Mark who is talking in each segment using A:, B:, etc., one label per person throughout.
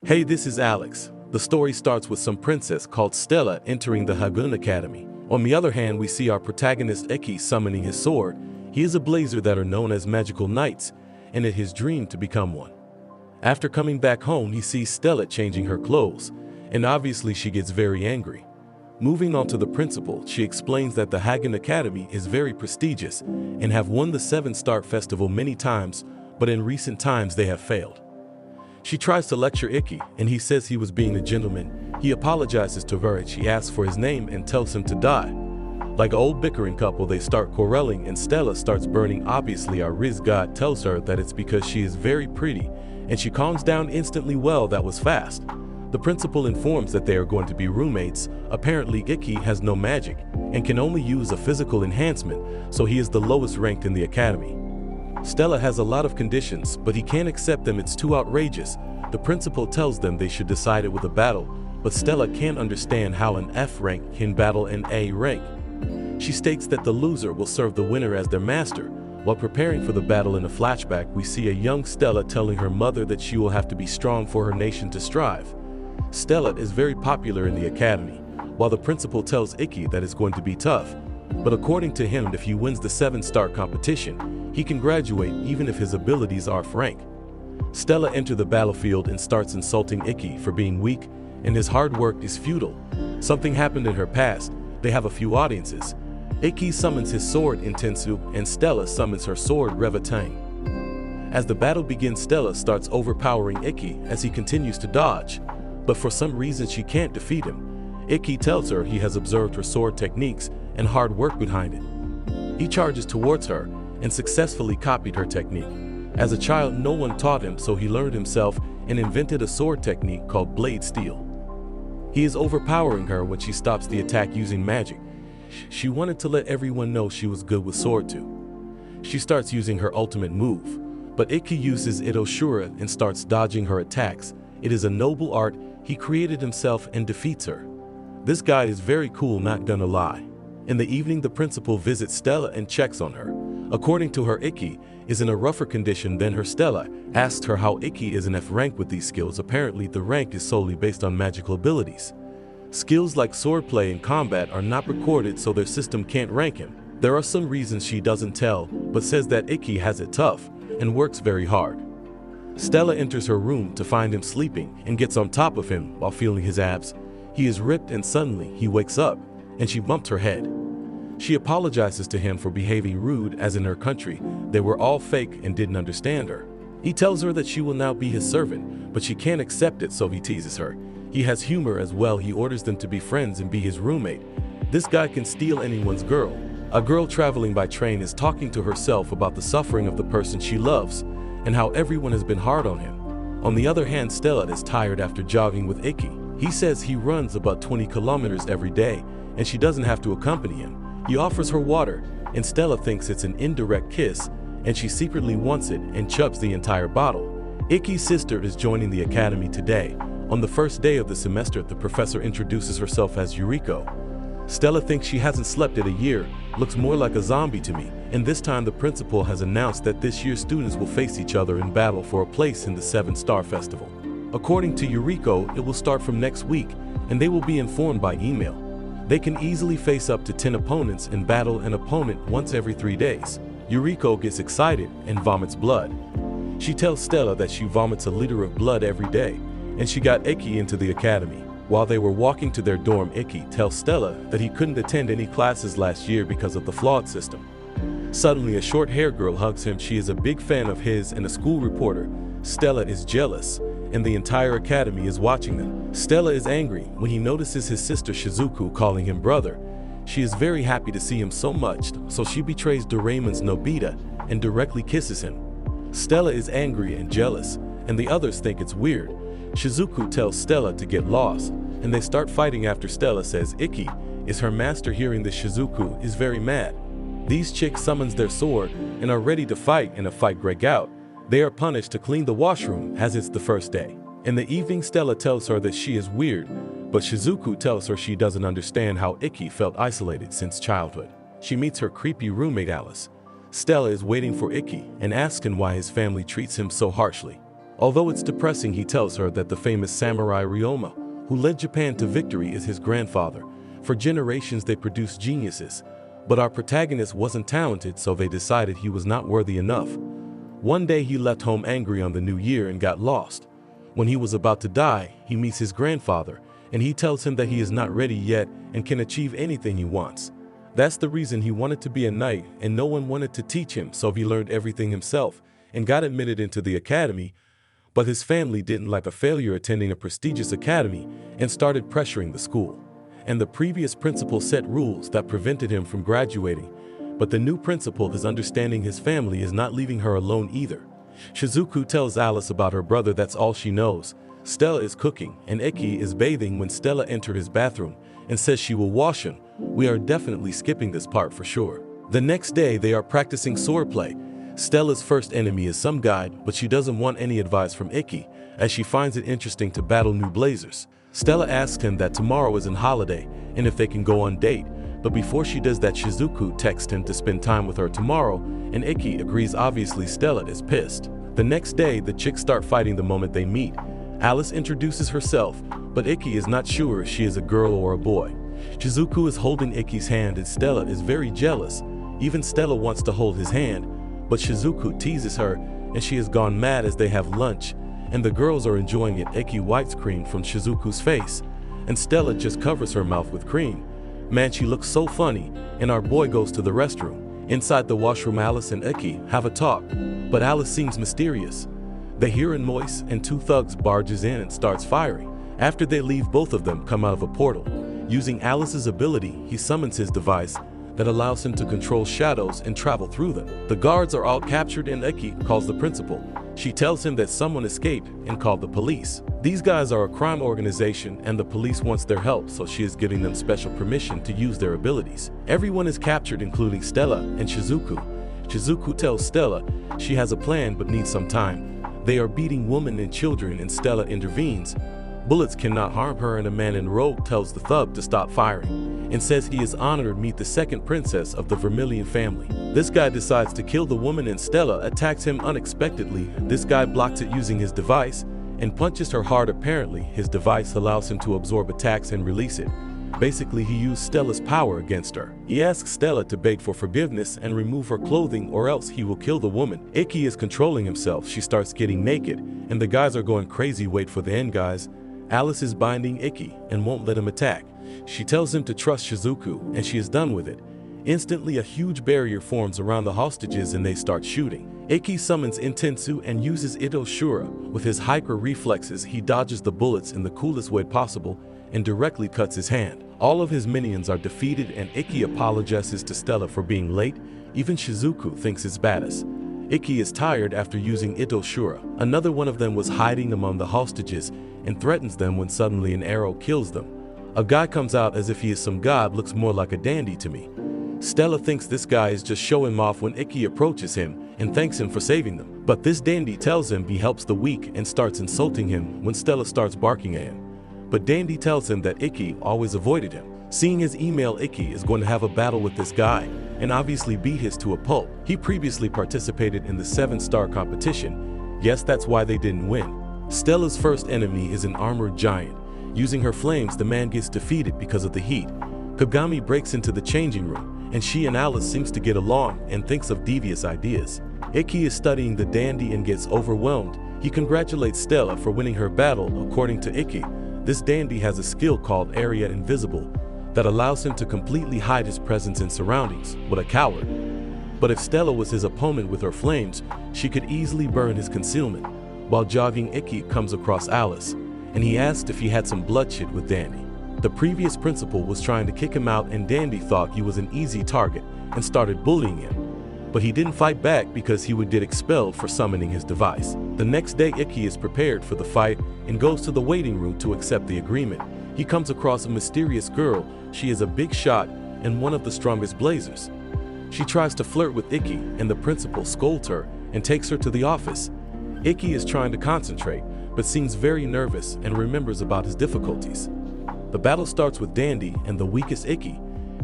A: Hey, this is Alex. The story starts with some princess called Stella entering the Hagun Academy. On the other hand, we see our protagonist Eki summoning his sword. He is a blazer that are known as magical knights, and it his dream to become one. After coming back home, he sees Stella changing her clothes, and obviously she gets very angry. Moving on to the principal, she explains that the Hagun Academy is very prestigious and have won the 7-Star Festival many times, but in recent times they have failed. She tries to lecture Eki, and he says he was being a gentleman. He apologizes to her and she asks for his name and tells him to die. Like an old bickering couple, they start quarreling and Stella starts burning. Obviously, our Riz god tells her that it's because she is very pretty, and she calms down instantly. Well, that was fast. The principal informs that they are going to be roommates. Apparently, Eki has no magic and can only use a physical enhancement, so he is the lowest ranked in the academy. Stella has a lot of conditions, but he can't accept them. It's too outrageous. The principal tells them they should decide it with a battle, but Stella can't understand how an F rank can battle an A rank. She states that the loser will serve the winner as their master. While preparing for the battle in a flashback, we see a young Stella telling her mother that she will have to be strong for her nation to strive. Stella is very popular in the academy, while the principal tells Eki that it's going to be tough. But according to him, if he wins the 7-star competition, he can graduate even if his abilities are frank. Stella enters the battlefield and starts insulting Eki for being weak, and his hard work is futile. Something happened in her past. They have a few audiences. Eki summons his sword Intensu, and Stella summons her sword Revatang. As the battle begins, Stella starts overpowering Eki as he continues to dodge, but for some reason she can't defeat him. Eki tells her he has observed her sword techniques and hard work behind it. He charges towards her and successfully copied her technique. As a child, no one taught him, so he learned himself and invented a sword technique called blade steel. He is overpowering her when she stops the attack using magic. She wanted to let everyone know she was good with sword too. She starts using her ultimate move, but Eki uses Itoshura and starts dodging her attacks. It is a noble art he created himself and defeats her. This guy is very cool, not gonna lie. In the evening, the principal visits Stella and checks on her. According to her, Eki is in a rougher condition than her. Stella asks her how Eki is an F rank with these skills. Apparently, the rank is solely based on magical abilities. Skills like swordplay and combat are not recorded, so their system can't rank him. There are some reasons she doesn't tell, but says that Eki has it tough and works very hard. Stella enters her room to find him sleeping and gets on top of him while feeling his abs. He is ripped and suddenly he wakes up and she bumped her head. She apologizes to him for behaving rude, as in her country they were all fake and didn't understand her. He tells her that she will now be his servant, but she can't accept it, so he teases her. He has humor as well. He orders them to be friends and be his roommate. This guy can steal anyone's girl. A girl traveling by train is talking to herself about the suffering of the person she loves and how everyone has been hard on him. On the other hand, Stella is tired after jogging with Eki. He says he runs about 20 kilometers every day and she doesn't have to accompany him. He offers her water, and Stella thinks it's an indirect kiss, and she secretly wants it and chugs the entire bottle. Eki's sister is joining the academy today. On the first day of the semester, the professor introduces herself as Yuriko. Stella thinks she hasn't slept in a year, looks more like a zombie to me, and this time the principal has announced that this year's students will face each other in battle for a place in the 7-Star Festival. According to Yuriko, it will start from next week, and they will be informed by email. They can easily face up to 10 opponents and battle an opponent once every 3 days. Yuriko gets excited and vomits blood. She tells Stella that she vomits a liter of blood every day, and she got Eki into the academy. While they were walking to their dorm, Eki tells Stella that he couldn't attend any classes last year because of the flawed system. Suddenly, a short-haired girl hugs him. She is a big fan of his and a school reporter. Stella is jealous, and the entire academy is watching them. Stella is angry when he notices his sister Shizuku calling him brother. She is very happy to see him so much, so she betrays Doraemon's Nobita and directly kisses him. Stella is angry and jealous, and the others think it's weird. Shizuku tells Stella to get lost, and they start fighting after Stella says Eki is her master. Hearing this, Shizuku is very mad. These chicks summons their sword and are ready to fight. In a fight break out, they are punished to clean the washroom as it's the first day. In the evening, Stella tells her that she is weird, but Shizuku tells her she doesn't understand how Eki felt isolated since childhood. She meets her creepy roommate Alice. Stella is waiting for Eki and asks him why his family treats him so harshly. Although it's depressing, he tells her that the famous samurai Ryoma, who led Japan to victory, is his grandfather. For generations they produced geniuses, but our protagonist wasn't talented, so they decided he was not worthy enough. One day he left home angry on the new year and got lost. When he was about to die, he meets his grandfather, and he tells him that he is not ready yet and can achieve anything he wants. That's the reason he wanted to be a knight, and no one wanted to teach him, so he learned everything himself and got admitted into the academy. But his family didn't like a failure attending a prestigious academy and started pressuring the school. And the previous principal set rules that prevented him from graduating. But the new principal is understanding his family is not leaving her alone either. Shizuku tells Alice about her brother, that's all she knows. Stella is cooking, and Eki is bathing when Stella entered his bathroom and says she will wash him. We are definitely skipping this part for sure. The next day they are practicing swordplay. Stella's first enemy is some guide, but she doesn't want any advice from Eki, as she finds it interesting to battle new blazers. Stella asks him that tomorrow is a holiday and if they can go on date, but before she does that, Shizuku texts him to spend time with her tomorrow, and Eki agrees. Obviously Stella is pissed. The next day the chicks start fighting the moment they meet. Alice introduces herself, but Eki is not sure if she is a girl or a boy. Shizuku is holding Eki's hand and Stella is very jealous. Even Stella wants to hold his hand, but Shizuku teases her and she has gone mad as they have lunch, and the girls are enjoying it. Eki wipes cream from Shizuku's face, and Stella just covers her mouth with cream. Man, she looks so funny, and our boy goes to the restroom. Inside the washroom, Alice and Eki have a talk, but Alice seems mysterious. They hear a noise and two thugs barges in and starts firing. After they leave, both of them come out of a portal. Using Alice's ability, he summons his device that allows him to control shadows and travel through them. The guards are all captured and Eki calls the principal. She tells him that someone escaped and called the police. These guys are a crime organization and the police wants their help, so she is giving them special permission to use their abilities. Everyone is captured, including Stella and Shizuku. Shizuku tells Stella she has a plan but needs some time. They are beating women and children and Stella intervenes. Bullets cannot harm her, and a man in robe tells the thug to stop firing and says he is honored to meet the second princess of the Vermilion family. This guy decides to kill the woman and Stella attacks him unexpectedly. This guy blocks it using his device and punches her hard. Apparently, his device allows him to absorb attacks and release it. Basically, he used Stella's power against her. He asks Stella to beg for forgiveness and remove her clothing or else he will kill the woman. Eki is controlling himself. She starts getting naked and the guys are going crazy. Wait for the end, guys. Alice is binding Eki and won't let him attack. She tells him to trust Shizuku and she is done with it. Instantly, a huge barrier forms around the hostages and they start shooting. Eki summons Intensu and uses Ito Shura. With his hyper reflexes, he dodges the bullets in the coolest way possible and directly cuts his hand. All of his minions are defeated and Eki apologizes to Stella for being late. Even Shizuku thinks it's badass. Eki is tired after using Ito Shura. Another one of them was hiding among the hostages and threatens them when suddenly an arrow kills them. A guy comes out as if he is some god, looks more like a dandy to me. Stella thinks this guy is just showing off when Eki approaches him and thanks him for saving them. But this dandy tells him he helps the weak and starts insulting him when Stella starts barking at him. But Dandy tells him that Eki always avoided him. Seeing his email, Eki is going to have a battle with this guy and obviously beat his to a pulp. He previously participated in the 7-star competition. Yes, that's why they didn't win. Stella's first enemy is an armored giant. Using her flames, the man gets defeated because of the heat. Kagami breaks into the changing room, and she and Alice seems to get along and thinks of devious ideas. Eki is studying the dandy and gets overwhelmed. He congratulates Stella for winning her battle. According to Eki, this dandy has a skill called Area Invisible that allows him to completely hide his presence in surroundings. What a coward. But if Stella was his opponent with her flames, she could easily burn his concealment. While jogging, Eki comes across Alice, and he asked if he had some bloodshed with Dandy. The previous principal was trying to kick him out and Dandy thought he was an easy target and started bullying him. But he didn't fight back because he would get expelled for summoning his device. The next day, Eki is prepared for the fight and goes to the waiting room to accept the agreement. He comes across a mysterious girl. She is a big shot and one of the strongest blazers. She tries to flirt with Eki and the principal scolds her and takes her to the office. Eki is trying to concentrate, but seems very nervous and remembers about his difficulties. The battle starts with Dandy and the weakest Eki.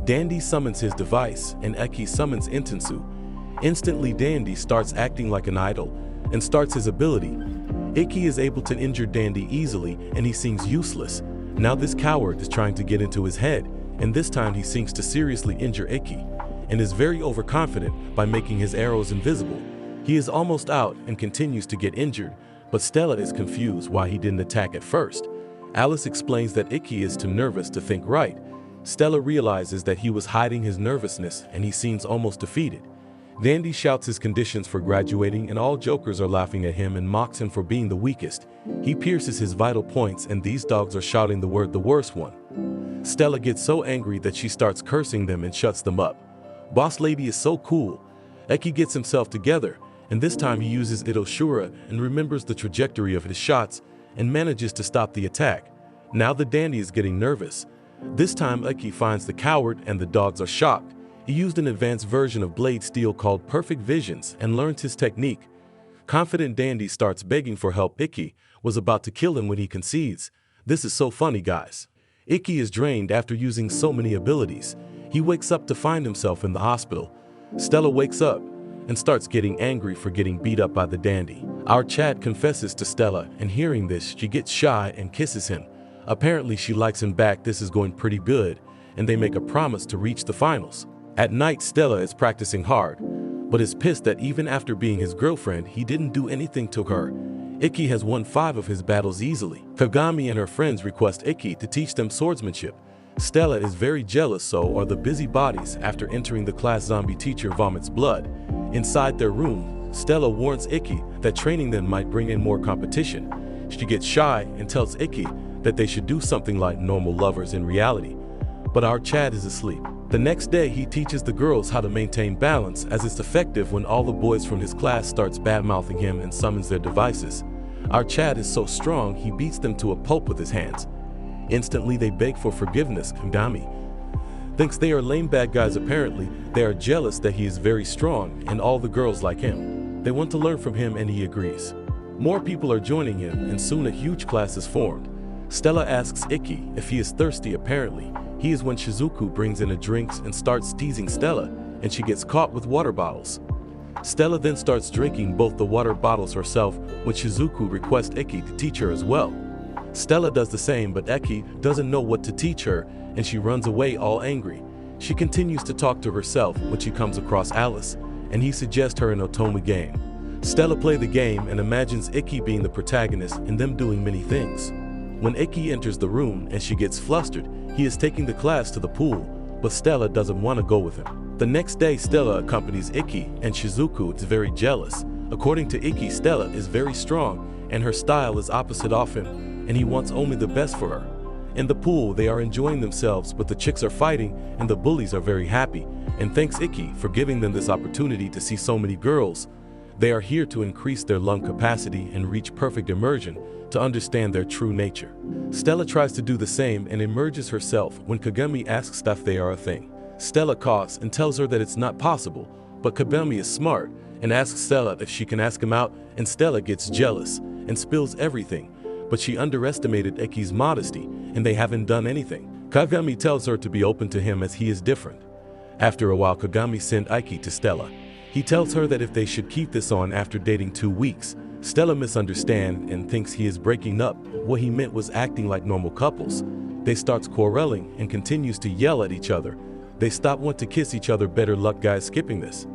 A: Dandy summons his device and Eki summons Intensu. Instantly, Dandy starts acting like an idol and starts his ability. Icky is able to injure Dandy easily and he seems useless. Now this coward is trying to get into his head, and this time he seeks to seriously injure Icky and is very overconfident by making his arrows invisible. He is almost out and continues to get injured, but Stella is confused why he didn't attack at first. Alice explains that Icky is too nervous to think right. Stella realizes that he was hiding his nervousness and he seems almost defeated. Dandy shouts his conditions for graduating and all jokers are laughing at him and mocks him for being the weakest. He pierces his vital points and these dogs are shouting the word "the worst one." Stella gets so angry that she starts cursing them and shuts them up. Boss Lady is so cool. Icky gets himself together and this time he uses Itoshura and remembers the trajectory of his shots and manages to stop the attack. Now the Dandy is getting nervous. This time Icky finds the coward and the dogs are shocked. He used an advanced version of blade steel called Perfect Visions and learns his technique. Confident Dandy starts begging for help. Icky was about to kill him when he concedes. This is so funny, guys. Icky is drained after using so many abilities. He wakes up to find himself in the hospital. Stella wakes up and starts getting angry for getting beat up by the Dandy. Our Chad confesses to Stella and hearing this she gets shy and kisses him. Apparently she likes him back. This is going pretty good and they make a promise to reach the finals. At night Stella is practicing hard, but is pissed that even after being his girlfriend he didn't do anything to her. Icky has won 5 of his battles easily. Kagami and her friends request Icky to teach them swordsmanship. Stella is very jealous, so are the busybodies. After entering the class, zombie teacher vomits blood. Inside their room, Stella warns Icky that training them might bring in more competition. She gets shy and tells Icky that they should do something like normal lovers in reality. But our Chad is asleep. The next day he teaches the girls how to maintain balance, as it's effective when all the boys from his class starts bad-mouthing him and summons their devices. Our Chad is so strong he beats them to a pulp with his hands. Instantly they beg for forgiveness. Kagami thinks they are lame bad guys. Apparently they are jealous that he is very strong and all the girls like him. They want to learn from him and he agrees. More people are joining him and soon a huge class is formed. Stella asks Icky if he is thirsty. Apparently he is when Shizuku brings in a drinks and starts teasing Stella and she gets caught with water bottles. Stella then starts drinking both the water bottles herself when Shizuku requests Icky to teach her as well. Stella does the same, but Icky doesn't know what to teach her and she runs away all angry. She continues to talk to herself when she comes across Alice and he suggests her an untimely game. Stella plays the game and imagines Icky being the protagonist and them doing many things. When Icky enters the room and she gets flustered, he is taking the class to the pool, but Stella doesn't want to go with him. The next day Stella accompanies Icky and Shizuku is very jealous. According to Icky, Stella is very strong and her style is opposite of him and he wants only the best for her. In the pool they are enjoying themselves, but the chicks are fighting and the bullies are very happy and thanks Icky for giving them this opportunity to see so many girls. They are here to increase their lung capacity and reach perfect immersion to understand their true nature. Stella tries to do the same and emerges herself when Kagami asks if they are a thing. Stella coughs and tells her that it's not possible, but Kagami is smart and asks Stella if she can ask him out, and Stella gets jealous and spills everything, but she underestimated Icky's modesty and they haven't done anything. Kagami tells her to be open to him as he is different. After a while Kagami sends Icky to Stella. He tells her that if they should keep this on after dating 2 weeks. Stella misunderstands and thinks he is breaking up. What he meant was acting like normal couples. They start quarreling and continues to yell at each other. They stop want to kiss each other. Better luck guys skipping this.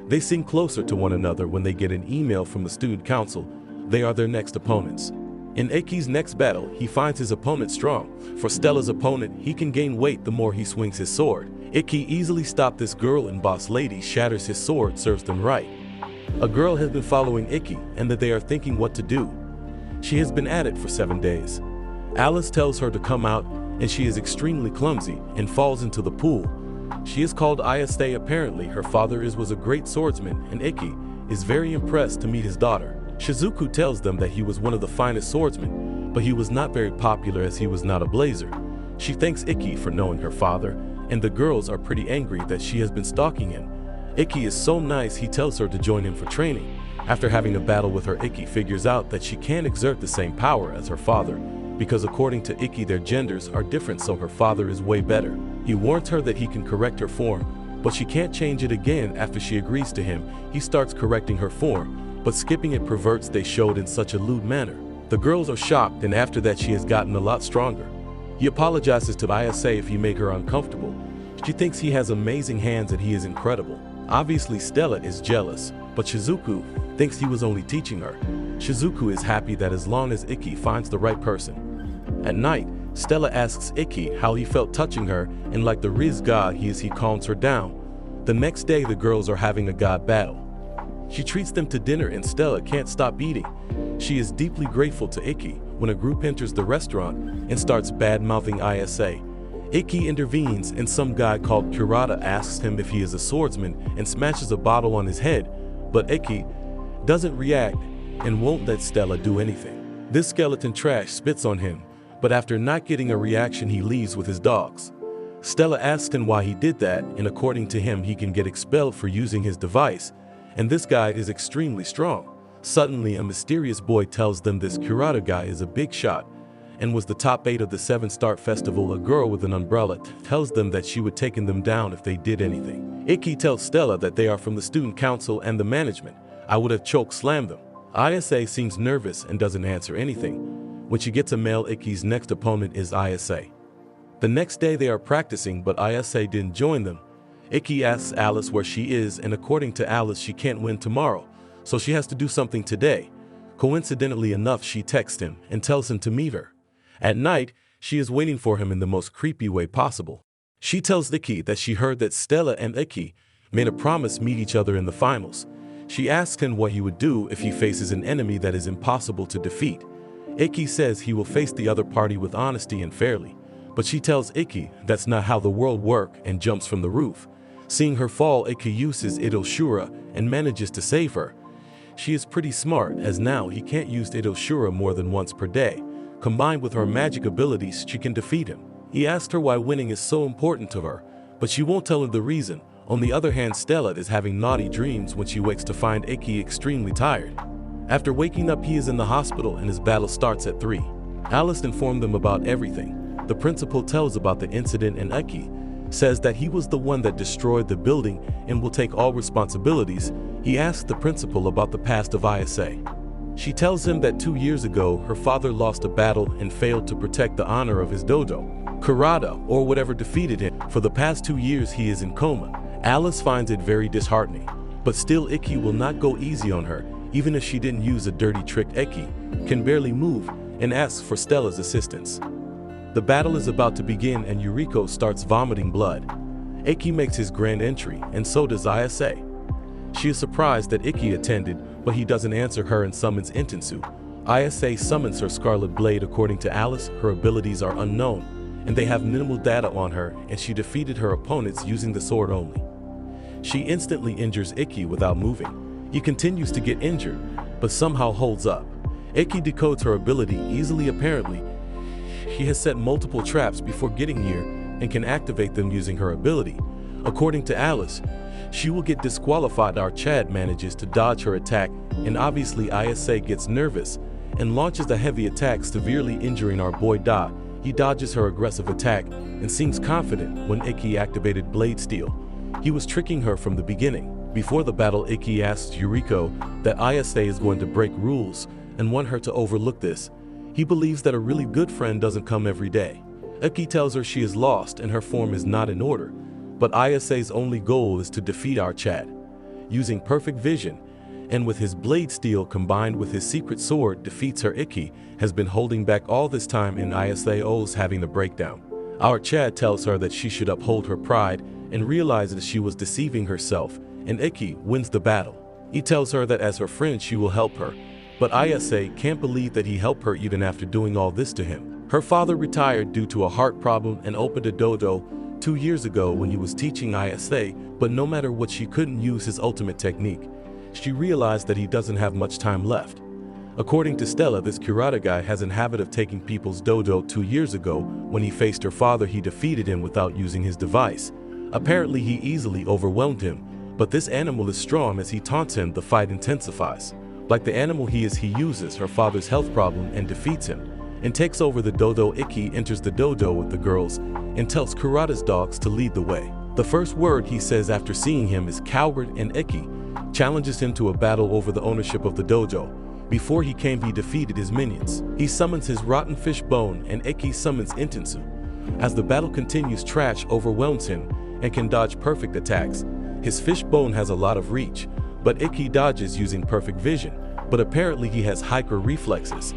A: They seem closer to one another when they get an email from the student council. They are their next opponents. In Icky's next battle, he finds his opponent strong. For Stella's opponent, he can gain weight the more he swings his sword. Icky easily stops this girl and Boss Lady shatters his sword, serves them right. A girl has been following Icky and that they are thinking what to do. She has been at it for 7 days. Alice tells her to come out and she is extremely clumsy and falls into the pool. She is called Ayase. Apparently her father was a great swordsman and Icky is very impressed to meet his daughter. Shizuku tells them that he was one of the finest swordsmen, but he was not very popular as he was not a blazer. She thanks Icky for knowing her father, and the girls are pretty angry that she has been stalking him. Icky is so nice he tells her to join him for training. After having a battle with her, Icky figures out that she can't exert the same power as her father, because according to Icky their genders are different, so her father is way better. He warns her that he can correct her form, but she can't change it again. After she agrees to him, he starts correcting her form, but skipping it perverts they showed in such a lewd manner. The girls are shocked, and after that she has gotten a lot stronger. He apologizes to Isa if he make her uncomfortable. She thinks he has amazing hands and he is incredible. Obviously Stella is jealous, but Shizuku thinks he was only teaching her. Shizuku is happy that as long as Ikki finds the right person. At night, Stella asks Ikki how he felt touching her, and like the Riz god he calms her down. The next day the girls are having a god battle. She treats them to dinner and Stella can't stop eating. She is deeply grateful to Ikki when a group enters the restaurant and starts bad-mouthing Isa. Ikki intervenes and some guy called Kurata asks him if he is a swordsman and smashes a bottle on his head, but Ikki doesn't react and won't let Stella do anything. This skeleton trash spits on him, but after not getting a reaction he leaves with his dogs. Stella asks him why he did that, and according to him he can get expelled for using his device, and this guy is extremely strong. Suddenly a mysterious boy tells them this Kurata guy is a big shot and was the top 8 of the 7-star festival. A girl with an umbrella tells them that she would take them down if they did anything. Ikki tells Stella that they are from the student council and the management. I would have choke slammed them. Isa seems nervous and doesn't answer anything. When she gets a mail, Ikki's next opponent is Isa. The next day they are practicing, but Isa didn't join them. Ikki asks Alice where she is, and according to Alice she can't win tomorrow, so she has to do something today. Coincidentally enough, she texts him and tells him to meet her. At night, she is waiting for him in the most creepy way possible. She tells Ikki that she heard that Stella and Ikki made a promise meet each other in the finals. She asks him what he would do if he faces an enemy that is impossible to defeat. Ikki says he will face the other party with honesty and fairly, but she tells Ikki that's not how the world works and jumps from the roof. Seeing her fall, Ikki uses Shura and manages to save her. She is pretty smart, as now he can't use Shura more than once per day. Combined with her magic abilities, she can defeat him. He asked her why winning is so important to her, but she won't tell him the reason. On the other hand, Stella is having naughty dreams when she wakes to find Ikki extremely tired. After waking up, he is in the hospital and his battle starts at 3. Alice informed them about everything. The principal tells about the incident and Ikki says that he was the one that destroyed the building and will take all responsibilities. He asks the principal about the past of Isa. She tells him that 2 years ago her father lost a battle and failed to protect the honor of his dojo. Kurata, or whatever, defeated him. For the past 2 years he is in coma. Alice finds it very disheartening, but still Ikki will not go easy on her. Even if she didn't use a dirty trick, Ikki can barely move and asks for Stella's assistance. The battle is about to begin and Yuriko starts vomiting blood. Ikki makes his grand entry, and so does Isa. She is surprised that Ikki attended, but he doesn't answer her and summons Intensu. Isa summons her Scarlet Blade. According to Alice, her abilities are unknown, and they have minimal data on her, and she defeated her opponents using the sword only. She instantly injures Ikki without moving. He continues to get injured, but somehow holds up. Ikki decodes her ability easily. Apparently, she has set multiple traps before getting here and can activate them using her ability. According to Alice, she will get disqualified. Our Chad manages to dodge her attack, and obviously Isa gets nervous and launches a heavy attack, severely injuring our boy Da. He dodges her aggressive attack and seems confident when Ikki activated Blade Steel. He was tricking her from the beginning. Before the battle, Ikki asks Yuriko that Isa is going to break rules and want her to overlook this. He believes that a really good friend doesn't come every day. Ikki tells her she is lost and her form is not in order, but Isa's only goal is to defeat our Chad. Using perfect vision, and with his blade steel combined with his secret sword, defeats her. Ikki has been holding back all this time and Isa's having a breakdown. Our Chad tells her that she should uphold her pride and realizes she was deceiving herself, and Ikki wins the battle. He tells her that as her friend she will help her, but Isa can't believe that he helped her even after doing all this to him. Her father retired due to a heart problem and opened a dojo 2 years ago when he was teaching Isa, but no matter what, she couldn't use his ultimate technique. She realized that he doesn't have much time left. According to Stella, this Kurata guy has a habit of taking people's dojo. 2 years ago, when he faced her father, he defeated him without using his device. Apparently he easily overwhelmed him, but this animal is strong. As he taunts him, the fight intensifies. Like the animal he is, he uses her father's health problem and defeats him, and takes over the dojo. Ikki enters the dojo with the girls and tells Kurata's dogs to lead the way. The first word he says after seeing him is coward, and Ikki challenges him to a battle over the ownership of the dojo. Before he came, he defeated his minions. He summons his rotten fish bone and Eki summons Intensu. As the battle continues, Trash overwhelms him and can dodge perfect attacks. His fish bone has a lot of reach, but Eki dodges using perfect vision, but apparently he has hyper reflexes.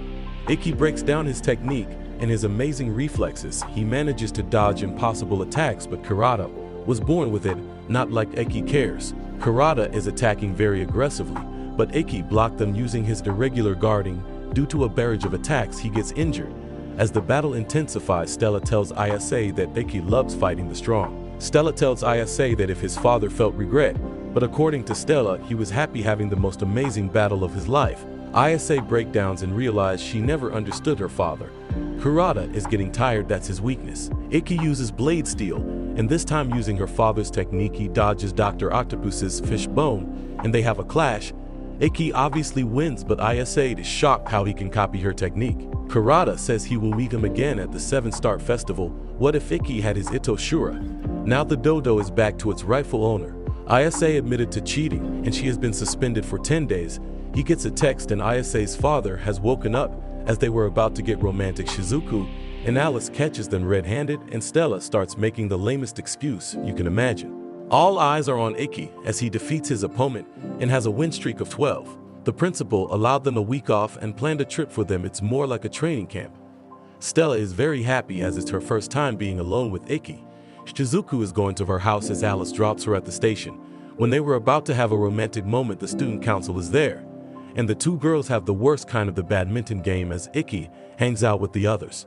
A: Eki breaks down his technique and his amazing reflexes. He manages to dodge impossible attacks, but Kurata was born with it, not like Eki cares. Kurata is attacking very aggressively, but Eki blocked them using his irregular guarding. Due to a barrage of attacks, he gets injured. As the battle intensifies, Stella tells Ayase that Eki loves fighting the strong. Stella tells Ayase that if his father felt regret, but according to Stella, he was happy having the most amazing battle of his life. Ayase breakdowns and realizes she never understood her father. Kurata is getting tired, that's his weakness. Eki uses blade steel, and this time using her father's technique, he dodges Dr. Octopus's fish bone, and they have a clash. Eki obviously wins, but Ayase is shocked how he can copy her technique. Kurata says he will meet him again at the 7-Star Festival. What if Eki had his Ito Shura? Now the dodo is back to its rightful owner. Ayase admitted to cheating, and she has been suspended for 10 days. He gets a text, and Ayase's father has woken up as they were about to get romantic. Shizuku and Alice catches them red-handed, and Stella starts making the lamest excuse you can imagine. All eyes are on Eki as he defeats his opponent and has a win streak of 12. The principal allowed them a week off and planned a trip for them. It's more like a training camp. Stella is very happy as it's her first time being alone with Eki. Shizuku is going to her house as Alice drops her at the station. When they were about to have a romantic moment, the student council is there, and the two girls have the worst kind of the badminton game as Eki hangs out with the others.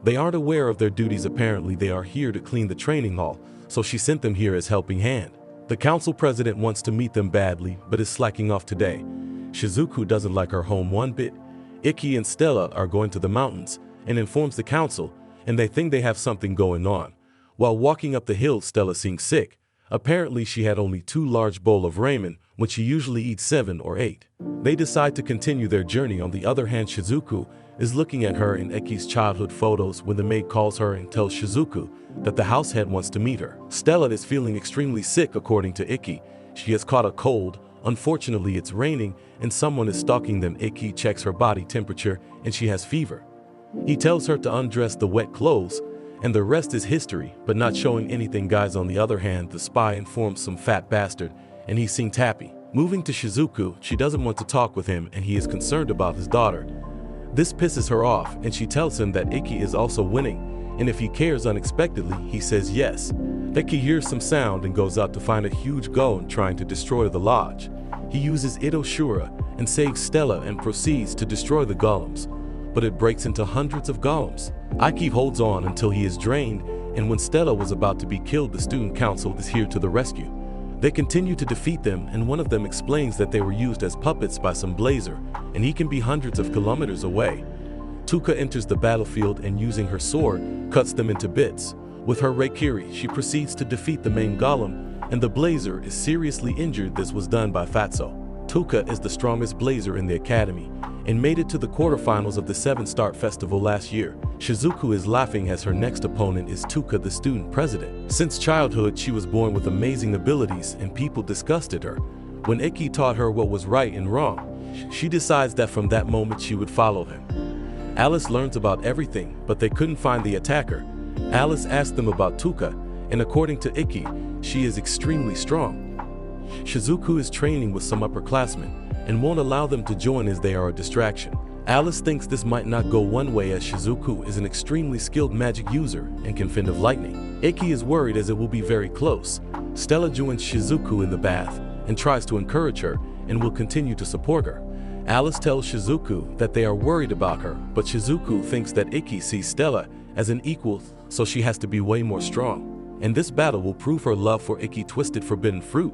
A: They aren't aware of their duties. Apparently they are here to clean the training hall, so she sent them here as helping hand. The council president wants to meet them badly, but is slacking off today. Shizuku doesn't like her home one bit. Eki and Stella are going to the mountains and informs the council, and they think they have something going on. While walking up the hill, Stella seems sick. Apparently she had only 2 large bowls of ramen when she usually eats 7 or 8. They decide to continue their journey. On the other hand, Shizuku is looking at her in Eki's childhood photos when the maid calls her and tells Shizuku that the house head wants to meet her. Stella is feeling extremely sick. According to Eki, she has caught a cold. Unfortunately, it's raining and someone is stalking them. Eki checks her body temperature and she has fever. He tells her to undress the wet clothes, and the rest is history, but not showing anything. Guys, on the other hand, the spy informs some fat bastard, and he seems happy. Moving to Shizuku, she doesn't want to talk with him, and he is concerned about his daughter. This pisses her off, and she tells him that Eki is also winning, and if he cares. Unexpectedly, he says yes. Eki hears some sound and goes out to find a huge golem trying to destroy the lodge. He uses Ito Shura and saves Stella and proceeds to destroy the golems, but it breaks into hundreds of golems. Eki holds on until he is drained, and when Stella was about to be killed, the student council is here to the rescue. They continue to defeat them, and one of them explains that they were used as puppets by some blazer, and he can be hundreds of kilometers away. Tuka enters the battlefield and using her sword, cuts them into bits. With her Reikiri, she proceeds to defeat the main golem, and the blazer is seriously injured. This was done by Fatso. Tuka is the strongest blazer in the academy and made it to the quarterfinals of the 7-Star Festival last year. Shizuku is laughing as her next opponent is Tuka, the student president. Since childhood, she was born with amazing abilities and people disgusted her. When Eki taught her what was right and wrong, she decides that from that moment she would follow him. Alice learns about everything, but they couldn't find the attacker. Alice asked them about Tuka, and according to Eki, she is extremely strong. Shizuku is training with some upperclassmen and won't allow them to join as they are a distraction. Alice thinks this might not go one way as Shizuku is an extremely skilled magic user and can fend off lightning. Eki is worried as it will be very close. Stella joins Shizuku in the bath and tries to encourage her and will continue to support her. Alice tells Shizuku that they are worried about her, but Shizuku thinks that Eki sees Stella as an equal, so she has to be way more strong. And this battle will prove her love for Eki. Twisted forbidden fruit.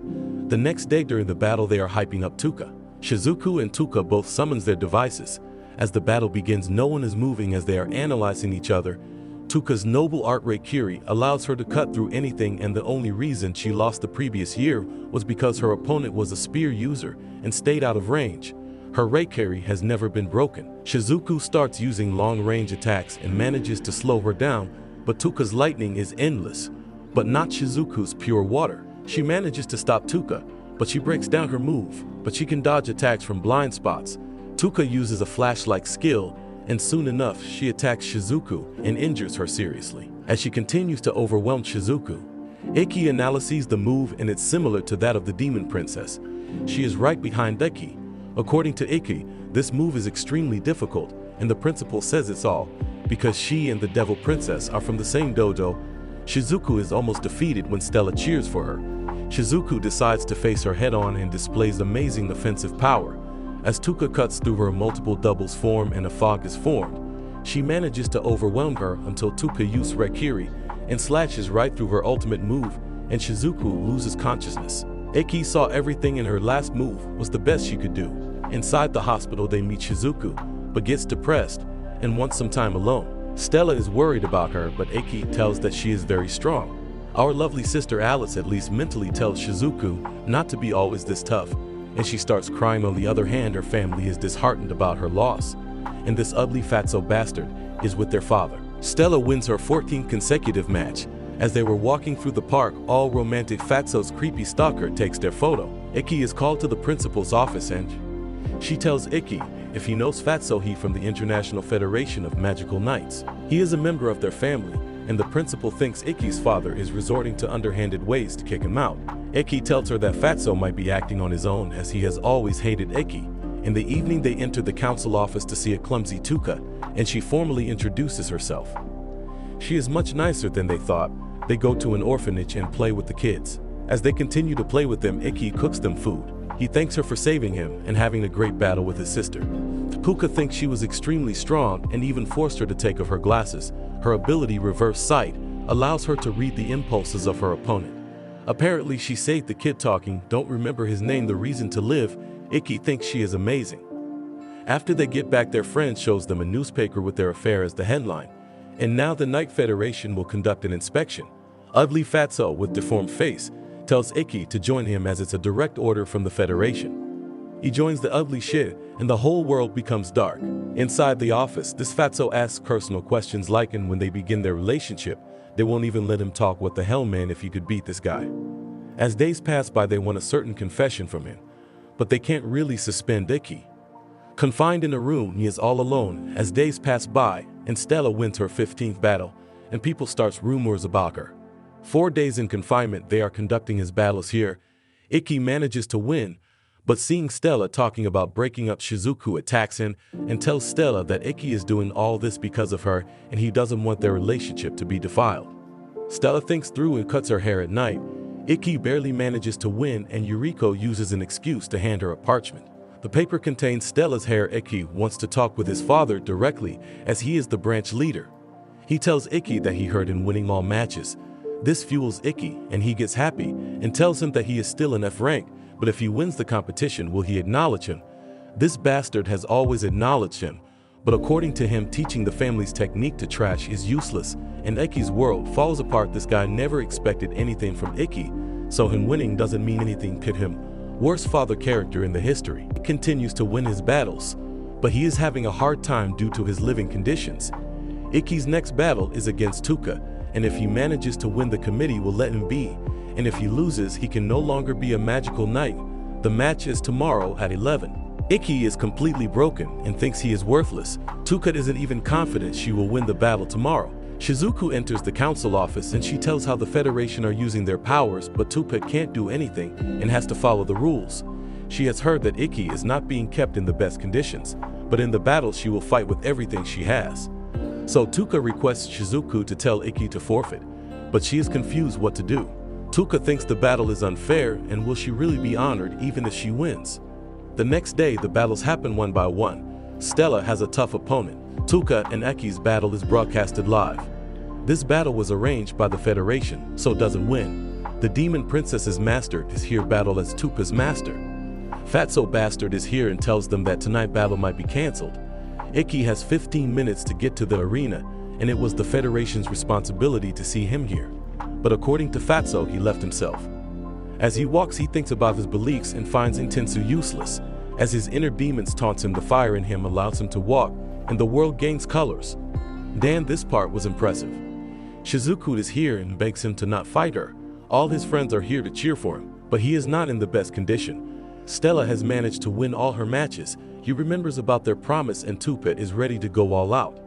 A: The next day during the battle, they are hyping up Tuka. Shizuku and Tuka both summons their devices. As the battle begins, no one is moving as they are analyzing each other. Tuka's noble art Reikiri allows her to cut through anything, and the only reason she lost the previous year was because her opponent was a spear user and stayed out of range. Her Reikiri has never been broken. Shizuku starts using long-range attacks and manages to slow her down, but Tuka's lightning is endless, but not Shizuku's pure water. She manages to stop Tuka, but she breaks down her move, but she can dodge attacks from blind spots. Tuka uses a flash-like skill, and soon enough she attacks Shizuku and injures her seriously. As she continues to overwhelm Shizuku, Iki analyzes the move, and it's similar to that of the Demon Princess. She is right behind Iki. According to Iki, this move is extremely difficult, and the principal says it's all because she and the Devil Princess are from the same dojo. Shizuku is almost defeated when Stella cheers for her. Shizuku decides to face her head-on and displays amazing offensive power. As Tuka cuts through her, multiple doubles form and a fog is formed. She manages to overwhelm her until Tuka uses Rekiri and slashes right through her ultimate move, and Shizuku loses consciousness. Iki saw everything, and her last move was the best she could do. Inside the hospital they meet Shizuku, but gets depressed and wants some time alone. Stella is worried about her, but Iki tells that she is very strong. Our lovely sister Alice at least mentally tells Shizuku not to be always this tough, and she starts crying. On the other hand, her family is disheartened about her loss, and this ugly fatso bastard is with their father. Stella wins her 14th consecutive match. As they were walking through the park, all romantic fatso's creepy stalker takes their photo. Iki is called to the principal's office, and she tells Iki if he knows Fatso, he from the International Federation of Magical Knights. He is a member of their family, and the principal thinks Iki's father is resorting to underhanded ways to kick him out. Iki tells her that Fatso might be acting on his own, as he has always hated Iki. In the evening they enter the council office to see a clumsy Tuka, and she formally introduces herself. She is much nicer than they thought. They go to an orphanage and play with the kids. As they continue to play with them, Iki cooks them food. He thanks her for saving him and having a great battle with his sister. Tuka thinks she was extremely strong and even forced her to take off her glasses. Her ability, Reverse Sight, allows her to read the impulses of her opponent. Apparently she saved the kid talking, don't remember his name, the reason to live. Iki thinks she is amazing. After they get back, their friend shows them a newspaper with their affair as the headline. And now the Knight Federation will conduct an inspection. Ugly Fatso with deformed face tells Iki to join him as it's a direct order from the Federation. He joins the ugly shit, and the whole world becomes dark. Inside the office, this Fatso asks personal questions like, and when they begin their relationship, they won't even let him talk. What the hell, man, if you could beat this guy. As days pass by, they want a certain confession from him, but they can't really suspend Iki. Confined in a room, he is all alone. As days pass by, and Stella wins her 15th battle, and people starts rumors about her. 4 days in confinement, they are conducting his battles here. Iki manages to win, but seeing Stella talking about breaking up, Shizuku attacks him and tells Stella that Iki is doing all this because of her, and he doesn't want their relationship to be defiled. Stella thinks through and cuts her hair at night. Iki barely manages to win, and Yuriko uses an excuse to hand her a parchment. The paper contains Stella's hair. Iki wants to talk with his father directly, as he is the branch leader. He tells Iki that he hurt in winning all matches. This fuels Iki, and he gets happy and tells him that he is still in F rank, but if he wins the competition, will he acknowledge him? This bastard has always acknowledged him, but according to him, teaching the family's technique to trash is useless, and Iki's world falls apart. This guy never expected anything from Iki, so him winning doesn't mean anything to him. Worst father character in the history. He continues to win his battles, but he is having a hard time due to his living conditions. Iki's next battle is against Tuka, and if he manages to win, the committee will let him be, and if he loses, he can no longer be a magical knight. The match is tomorrow at 11. Iki is completely broken and thinks he is worthless. Tuka isn't even confident she will win the battle tomorrow. Shizuku enters the council office and she tells how the Federation are using their powers, but Tuka can't do anything and has to follow the rules. She has heard that Iki is not being kept in the best conditions, but in the battle she will fight with everything she has. So Tuka requests Shizuku to tell Iki to forfeit, but she is confused what to do. Tuka thinks the battle is unfair, and will she really be honored even if she wins? The next day the battles happen one by one. Stella has a tough opponent. Tuka and Iki's battle is broadcasted live. This battle was arranged by the Federation, so doesn't win. The Demon Princess's master is here battle as Tuka's master. Fatso Bastard is here and tells them that tonight battle might be cancelled. Iki has 15 minutes to get to the arena, and it was the Federation's responsibility to see him here. But according to Fatso, he left himself. As he walks, he thinks about his beliefs and finds Intensu useless. As his inner demons taunts him, the fire in him allows him to walk, and the world gains colors. Damn, this part was impressive. Shizuku is here and begs him to not fight her. All his friends are here to cheer for him, but he is not in the best condition. Stella has managed to win all her matches. He remembers about their promise and Tupa is ready to go all out.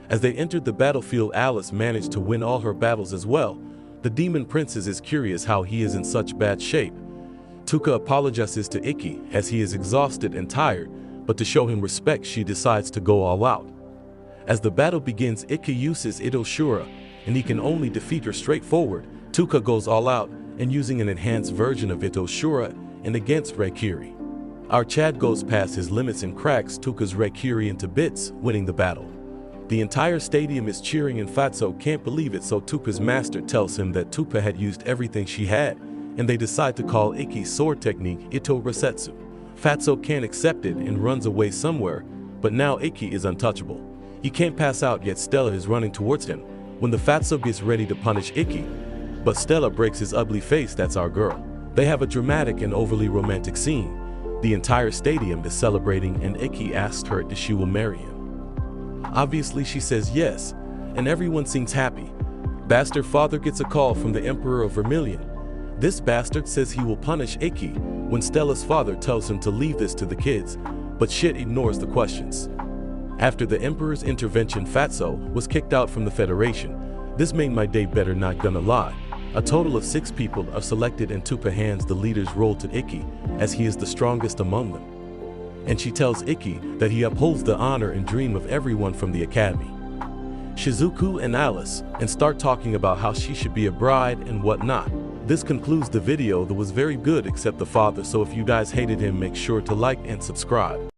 A: As they entered the battlefield, Alice managed to win all her battles as well. The demon princess is curious how he is in such bad shape. Tuka apologizes to Ikki as he is exhausted and tired, but to show him respect she decides to go all out. As the battle begins, Ikki uses Itoshura and he can only defeat her straightforward. Tuka goes all out and using an enhanced version of Itoshura and against Reikiri. Our Chad goes past his limits and cracks Tuka's Reikiri into bits, winning the battle. The entire stadium is cheering and Fatso can't believe it, so Tupa's master tells him that Tupa had used everything she had, and they decide to call Ikki's sword technique Ito Resetsu. Fatso can't accept it and runs away somewhere, but now Ikki is untouchable. He can't pass out, yet Stella is running towards him when the Fatso gets ready to punish Ikki, but Stella breaks his ugly face. That's our girl. They have a dramatic and overly romantic scene. The entire stadium is celebrating and Ikki asks her if she will marry him. Obviously she says yes, and everyone seems happy. Bastard father gets a call from the Emperor of Vermilion. This bastard says he will punish Ikki when Stella's father tells him to leave this to the kids, but shit ignores the questions. After the Emperor's intervention, Fatso was kicked out from the Federation. This made my day better, not gonna lie. A total of 6 people are selected and Tupa hands the leader's role to Ikki as he is the strongest among them. And she tells Ikki that he upholds the honor and dream of everyone from the academy. Shizuku and Alice and start talking about how she should be a bride and whatnot. This concludes the video that was very good except the father, so if you guys hated him, make sure to like and subscribe.